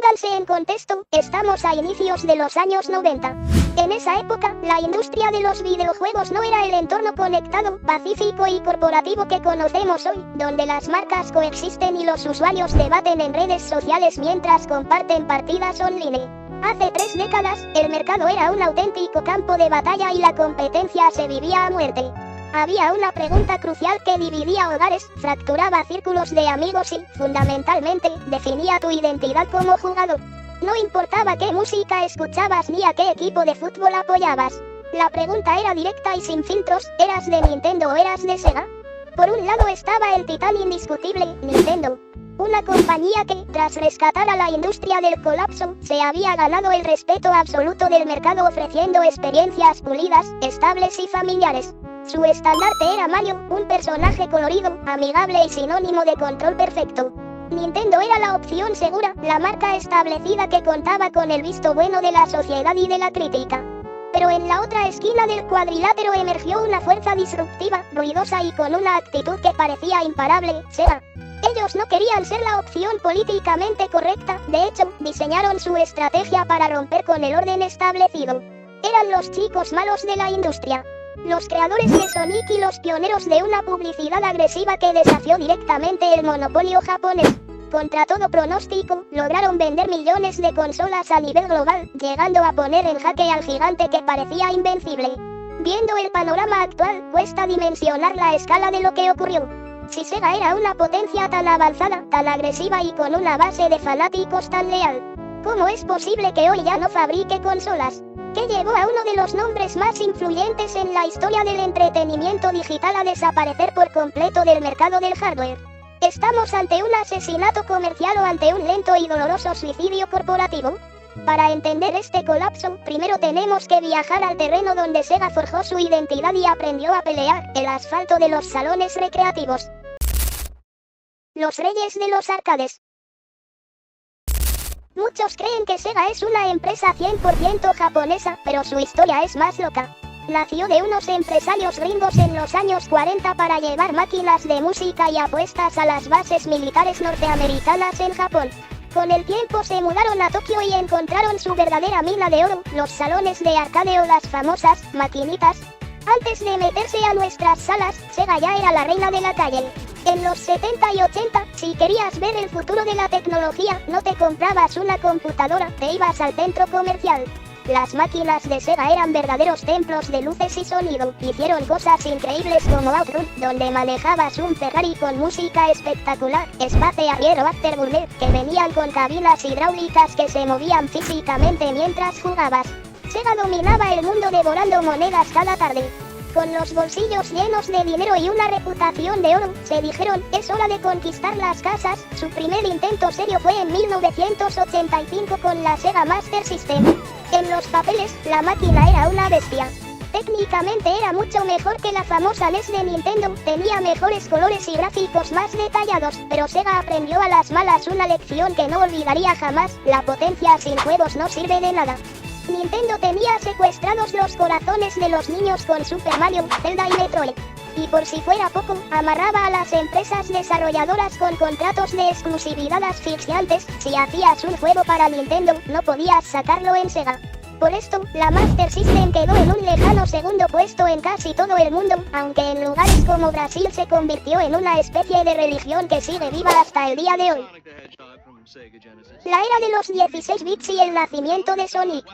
Pónganse en contexto, estamos a inicios de los años 90. En esa época, la industria de los videojuegos no era el entorno conectado, pacífico y corporativo que conocemos hoy, donde las marcas coexisten y los usuarios debaten en redes sociales mientras comparten partidas online. Hace 3 décadas, el mercado era un auténtico campo de batalla y la competencia se vivía a muerte. Había una pregunta crucial que dividía hogares, fracturaba círculos de amigos y, fundamentalmente, definía tu identidad como jugador. No importaba qué música escuchabas ni a qué equipo de fútbol apoyabas. La pregunta era directa y sin filtros, ¿eras de Nintendo o eras de Sega? Por un lado estaba el titán indiscutible, Nintendo. Una compañía que, tras rescatar a la industria del colapso, se había ganado el respeto absoluto del mercado ofreciendo experiencias pulidas, estables y familiares. Su estandarte era Mario, un personaje colorido, amigable y sinónimo de control perfecto. Nintendo era la opción segura, la marca establecida que contaba con el visto bueno de la sociedad y de la crítica. Pero en la otra esquina del cuadrilátero emergió una fuerza disruptiva, ruidosa y con una actitud que parecía imparable, Sega. Ellos no querían ser la opción políticamente correcta, de hecho, diseñaron su estrategia para romper con el orden establecido. Eran los chicos malos de la industria. Los creadores de Sonic y los pioneros de una publicidad agresiva que desafió directamente el monopolio japonés. Contra todo pronóstico, lograron vender millones de consolas a nivel global, llegando a poner en jaque al gigante que parecía invencible. Viendo el panorama actual, cuesta dimensionar la escala de lo que ocurrió. Si Sega era una potencia tan avanzada, tan agresiva y con una base de fanáticos tan leal, ¿cómo es posible que hoy ya no fabrique consolas? ¿Qué llevó a uno de los nombres más influyentes en la historia del entretenimiento digital a desaparecer por completo del mercado del hardware? ¿Estamos ante un asesinato comercial o ante un lento y doloroso suicidio corporativo? Para entender este colapso, primero tenemos que viajar al terreno donde Sega forjó su identidad y aprendió a pelear, el asfalto de los salones recreativos. Los reyes de los arcades. Muchos creen que Sega es una empresa 100% japonesa, pero su historia es más loca. Nació de unos empresarios gringos en los años 40 para llevar máquinas de música y apuestas a las bases militares norteamericanas en Japón. Con el tiempo se mudaron a Tokio y encontraron su verdadera mina de oro, los salones de arcade o las famosas maquinitas. Antes de meterse a nuestras salas, Sega ya era la reina de la calle. En los 70 y 80, si querías ver el futuro de la tecnología, no te comprabas una computadora, te ibas al centro comercial. Las máquinas de Sega eran verdaderos templos de luces y sonido. Hicieron cosas increíbles como Outrun, donde manejabas un Ferrari con música espectacular, Space Harrier o Afterburner, que venían con cabinas hidráulicas que se movían físicamente mientras jugabas. Sega dominaba el mundo devorando monedas cada tarde. Con los bolsillos llenos de dinero y una reputación de oro, se dijeron, es hora de conquistar las casas. Su primer intento serio fue en 1985 con la Sega Master System. En los papeles, la máquina era una bestia. Técnicamente era mucho mejor que la famosa NES de Nintendo, tenía mejores colores y gráficos más detallados, pero Sega aprendió a las malas una lección que no olvidaría jamás, la potencia sin juegos no sirve de nada. Nintendo tenía secuestrados los corazones de los niños con Super Mario, Zelda y Metroid. Y por si fuera poco, amarraba a las empresas desarrolladoras con contratos de exclusividad asfixiantes. Si hacías un juego para Nintendo, no podías sacarlo en Sega. Por esto, la Master System quedó en un lejano segundo puesto en casi todo el mundo, aunque en lugares como Brasil se convirtió en una especie de religión que sigue viva hasta el día de hoy. La era de los 16 bits y el nacimiento de Sonic.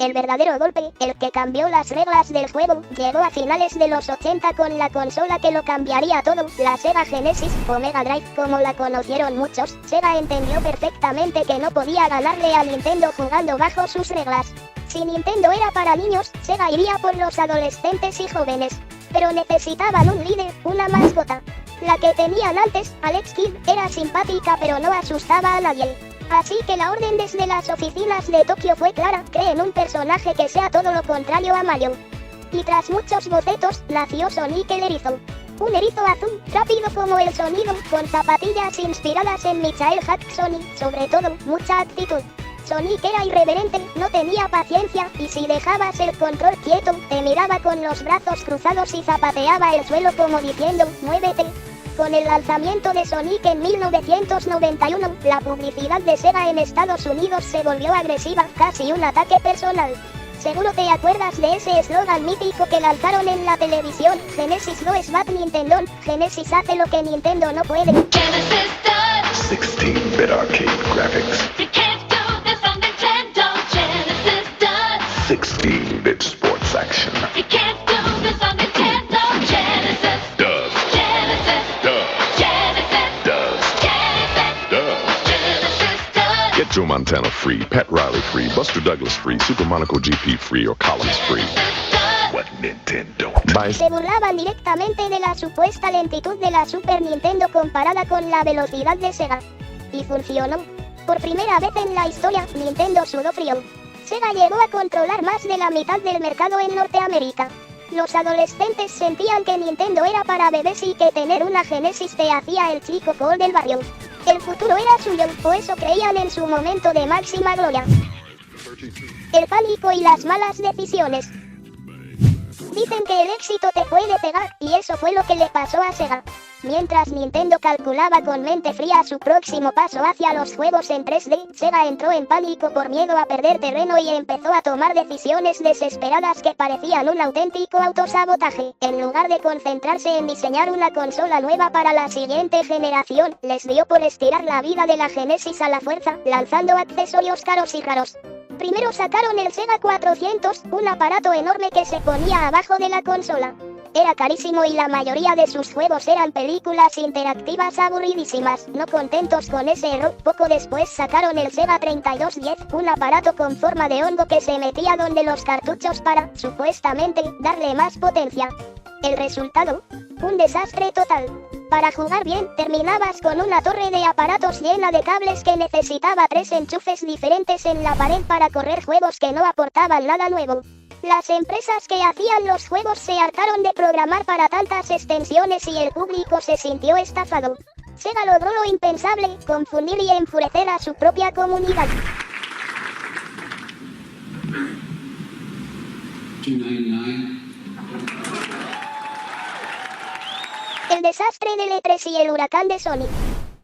El verdadero golpe, el que cambió las reglas del juego, llegó a finales de los 80 con la consola que lo cambiaría todo, la Sega Genesis, o Mega Drive, como la conocieron muchos. Sega entendió perfectamente que no podía ganarle a Nintendo jugando bajo sus reglas. Si Nintendo era para niños, Sega iría por los adolescentes y jóvenes. Pero necesitaban un líder, una mascota. La que tenían antes, Alex Kidd, era simpática pero no asustaba a nadie. Así que la orden desde las oficinas de Tokio fue clara, creen un personaje que sea todo lo contrario a Mario. Y tras muchos bocetos, nació Sonic el erizo. Un erizo azul, rápido como el sonido, con zapatillas inspiradas en Michael Jackson y, sobre todo, mucha actitud. Sonic era irreverente, no tenía paciencia, y si dejabas el control quieto, te miraba con los brazos cruzados y zapateaba el suelo como diciendo, muévete. Con el lanzamiento de Sonic en 1991, la publicidad de Sega en Estados Unidos se volvió agresiva, casi un ataque personal. Seguro te acuerdas de ese eslogan mítico que lanzaron en la televisión: Genesis no es Bad Nintendo, Genesis hace lo que Nintendo no puede. Genesis does. 16-bit arcade graphics. You can't do this on Nintendo. Genesis does. 16-bit sports action. You can't do this on Nintendo. Genesis Does. Genesis Does. Genesis Does. Genesis Does. Genesis does. Get Joe Montana free, Pat Riley free, Buster Douglas free, Super Monaco GP free, or Collins free. What Nintendo? Buy Se burlaban directamente de la supuesta lentitud de la Super Nintendo comparada con la velocidad de Sega. Y funcionó. Por primera vez en la historia, Nintendo sudó frío. Sega llegó a controlar más de la mitad del mercado en Norteamérica. Los adolescentes sentían que Nintendo era para bebés y que tener una Genesis te hacía el chico cool del barrio. El futuro era suyo, o eso creían en su momento de máxima gloria. El pánico y las malas decisiones. Dicen que el éxito te puede pegar, y eso fue lo que le pasó a Sega. Mientras Nintendo calculaba con mente fría su próximo paso hacia los juegos en 3D, Sega entró en pánico por miedo a perder terreno y empezó a tomar decisiones desesperadas que parecían un auténtico autosabotaje. En lugar de concentrarse en diseñar una consola nueva para la siguiente generación, les dio por estirar la vida de la Genesis a la fuerza, lanzando accesorios caros y raros. Primero sacaron el Sega 400, un aparato enorme que se ponía abajo de la consola. Era carísimo y la mayoría de sus juegos eran películas interactivas aburridísimas. No contentos con ese error, poco después sacaron el Sega 3210, un aparato con forma de hongo que se metía donde los cartuchos para, supuestamente, darle más potencia. El resultado: un desastre total. Para jugar bien, terminabas con una torre de aparatos llena de cables que necesitaba 3 enchufes diferentes en la pared para correr juegos que no aportaban nada nuevo. Las empresas que hacían los juegos se hartaron de programar para tantas extensiones y el público se sintió estafado. Sega logró lo impensable: confundir y enfurecer a su propia comunidad. El desastre del E3 y el huracán de Sonic.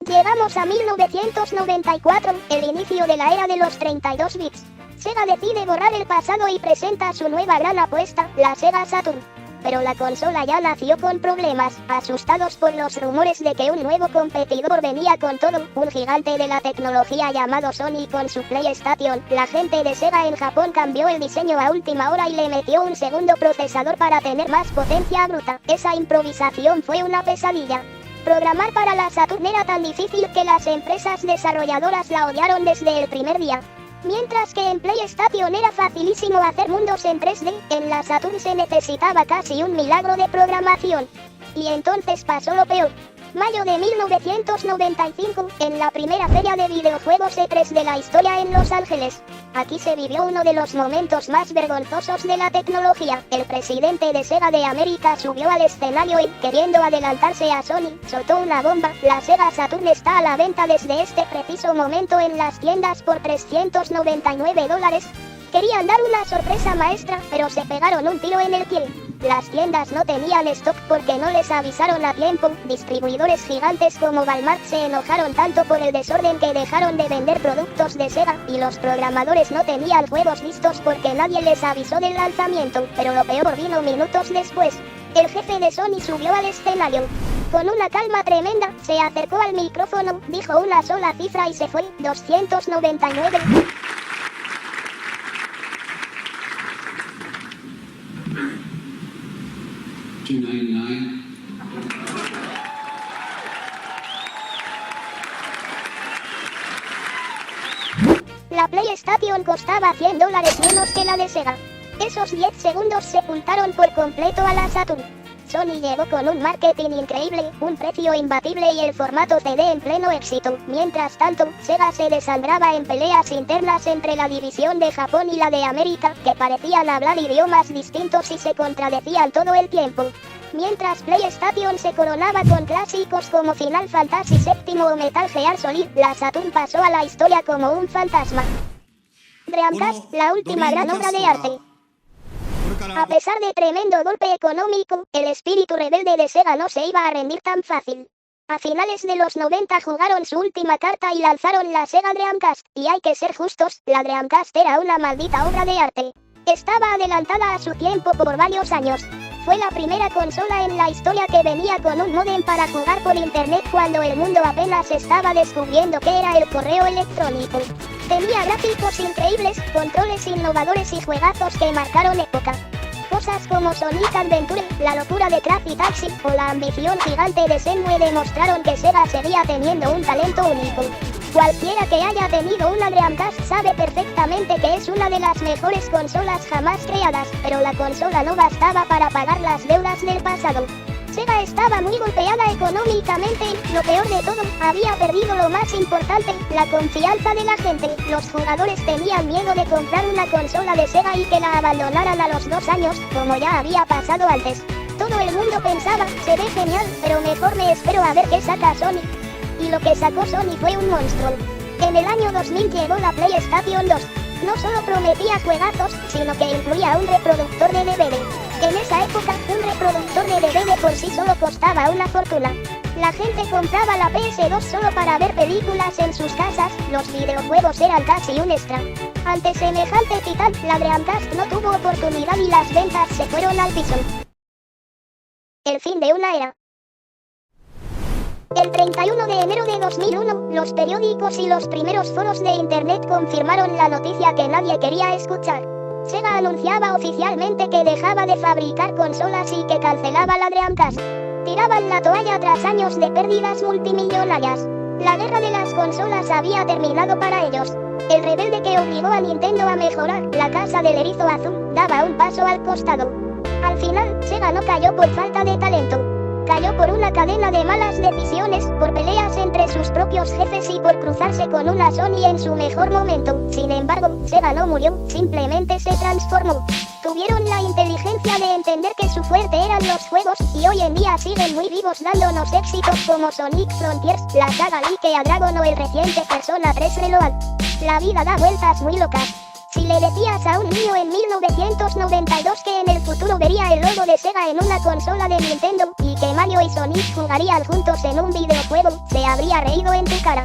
Llegamos a 1994, el inicio de la era de los 32 bits. Sega decide borrar el pasado y presenta su nueva gran apuesta, la Sega Saturn. Pero la consola ya nació con problemas. Asustados por los rumores de que un nuevo competidor venía con todo, un gigante de la tecnología llamado Sony con su PlayStation, la gente de Sega en Japón cambió el diseño a última hora y le metió un segundo procesador para tener más potencia bruta. Esa improvisación fue una pesadilla. Programar para la Saturn era tan difícil que las empresas desarrolladoras la odiaron desde el primer día. Mientras que en PlayStation era facilísimo hacer mundos en 3D, en la Saturn se necesitaba casi un milagro de programación. Y entonces pasó lo peor. Mayo de 1995, en la primera feria de videojuegos E3 de la historia en Los Ángeles. Aquí se vivió uno de los momentos más vergonzosos de la tecnología. El presidente de Sega de América subió al escenario y, queriendo adelantarse a Sony, soltó una bomba: la Sega Saturn está a la venta desde este preciso momento en las tiendas por $399. Querían dar una sorpresa maestra, pero se pegaron un tiro en el pie. Las tiendas no tenían stock porque no les avisaron a tiempo. Distribuidores gigantes como Walmart se enojaron tanto por el desorden que dejaron de vender productos de Sega, y los programadores no tenían juegos listos porque nadie les avisó del lanzamiento. Pero lo peor vino minutos después. El jefe de Sony subió al escenario. Con una calma tremenda, se acercó al micrófono, dijo una sola cifra y se fue: 299. La PlayStation costaba $100 menos que la de Sega. Esos 10 segundos sepultaron por completo a la Saturn. Sony llegó con un marketing increíble, un precio imbatible y el formato CD en pleno éxito. Mientras tanto, Sega se desangraba en peleas internas entre la división de Japón y la de América, que parecían hablar idiomas distintos y se contradecían todo el tiempo. Mientras PlayStation se coronaba con clásicos como Final Fantasy VII o Metal Gear Solid, la Saturn pasó a la historia como un fantasma. Dreamcast, la última gran obra de arte. A pesar de tremendo golpe económico, el espíritu rebelde de Sega no se iba a rendir tan fácil. A finales de los 90 jugaron su última carta y lanzaron la Sega Dreamcast, y hay que ser justos, la Dreamcast era una maldita obra de arte. Estaba adelantada a su tiempo por varios años. Fue la primera consola en la historia que venía con un módem para jugar por internet cuando el mundo apenas estaba descubriendo qué era el correo electrónico. Tenía gráficos increíbles, controles innovadores y juegazos que marcaron época. Cosas como Sonic Adventure, la locura de Crazy Taxi o la ambición gigante de Shenmue demostraron que Sega seguía teniendo un talento único. Cualquiera que haya tenido una Dreamcast sabe perfectamente que es una de las mejores consolas jamás creadas, pero la consola no bastaba para pagar las deudas del pasado. Sega estaba muy golpeada económicamente y, lo peor de todo, había perdido lo más importante, la confianza de la gente. Los jugadores tenían miedo de comprar una consola de Sega y que la abandonaran a los 2 años, como ya había pasado antes. Todo el mundo pensaba, se ve genial, pero mejor me espero a ver qué saca Sony. Y lo que sacó Sony fue un monstruo. En el año 2000 llegó la PlayStation 2. No solo prometía juegazos, sino que incluía un reproductor de DVD. En esa época, un reproductor de DVD por sí solo costaba una fortuna. La gente compraba la PS2 solo para ver películas en sus casas, los videojuegos eran casi un extra. Ante semejante titán, la Dreamcast no tuvo oportunidad y las ventas se fueron al piso. El fin de una era. El 31 de enero de 2001, los periódicos y los primeros foros de internet confirmaron la noticia que nadie quería escuchar. Sega anunciaba oficialmente que dejaba de fabricar consolas y que cancelaba la Dreamcast. Tiraban la toalla tras años de pérdidas multimillonarias. La guerra de las consolas había terminado para ellos. El rebelde que obligó a Nintendo a mejorar, la casa del erizo azul, daba un paso al costado. Al final, Sega no cayó por falta de talento. Cayó por una cadena de malas decisiones, por peleas entre sus propios jefes y por cruzarse con una Sony en su mejor momento. Sin embargo, Sega no murió, simplemente se transformó. Tuvieron la inteligencia de entender que su fuerte eran los juegos, y hoy en día siguen muy vivos dándonos éxitos como Sonic Frontiers, la saga Like a Dragon o el reciente Persona 3 Reload. La vida da vueltas muy locas. Si le decías a un niño en 1992 que en el futuro vería el logo de Sega en una consola de Nintendo, y que Mario y Sonic jugarían juntos en un videojuego, se habría reído en tu cara.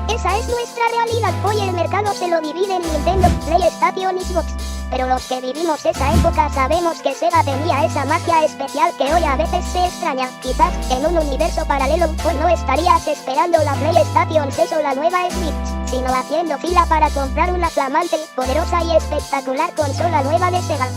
Esa es nuestra realidad. Hoy el mercado se lo divide en Nintendo, PlayStation y Xbox. Pero los que vivimos esa época sabemos que Sega tenía esa magia especial que hoy a veces se extraña. Quizás, en un universo paralelo, hoy no estarías esperando la PlayStation 6 o la nueva Switch, sino haciendo fila para comprar una flamante, poderosa y espectacular consola nueva de Sega.